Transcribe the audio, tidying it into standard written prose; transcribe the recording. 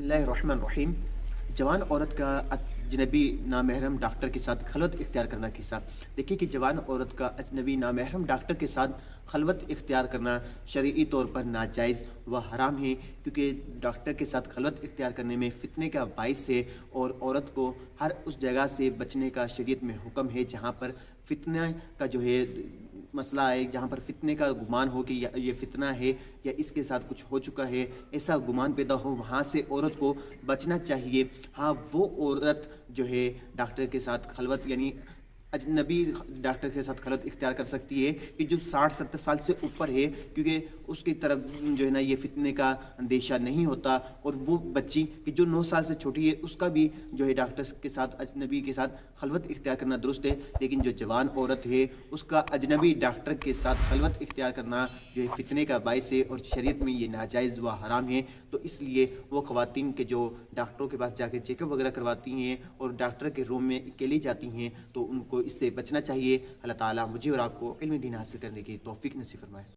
बिस्मिल्लाहिर्रहमानिर्रहीम। जवान औरत का अजनबी नामहरम डॉक्टर के साथ खलवत इख्तियार करना कैसा। देखिए कि जवान औरत का अजनबी नामहरम डॉक्टर के साथ खलवत इख्तियार करना शरई तौर पर नाजायज़ व हराम है, क्योंकि डॉक्टर के साथ खलवत इख्तियार करने में फ़ितने का बाइस है और औरत को हर उस जगह से बचने का शरीयत में हुक्म है जहाँ पर फ़ितना का जो है मसला है, जहाँ पर फ़ितने का गुमान हो कि ये फ़ितना है या इसके साथ कुछ हो चुका है, ऐसा गुमान पैदा हो, वहाँ से औरत को बचना चाहिए। हाँ, वो औरत जो है डॉक्टर के साथ खलवत यानी अजनबी डॉक्टर के साथ खलवत इख्तियार कर सकती है कि जो 60-70 साल से ऊपर है, क्योंकि उसकी तरफ जो है ना ये फितने का अंदेशा नहीं होता। और वो बच्ची कि जो 9 साल से छोटी है उसका भी जो है डॉक्टर के साथ अजनबी के साथ खलवत इख्तियार करना दुरुस्त है, लेकिन जो जवान औरत है उसका अजनबी डॉक्टर के साथ खलवत इख्तियार करना जो है फितने का बाइस है और शरीयत में ये नाजायज़ व हराम है। तो इसलिए वो ख़वातीन के जो डॉक्टरों के पास जाकर चेकअप वगैरह करवाती हैं और डॉक्टर के रूम में अकेली जाती हैं तो उनको इससे बचना चाहिए। अल्लाह ताला मुझे और आपको इल्म दीन हासिल करने की तौफीक नसीब फरमाए।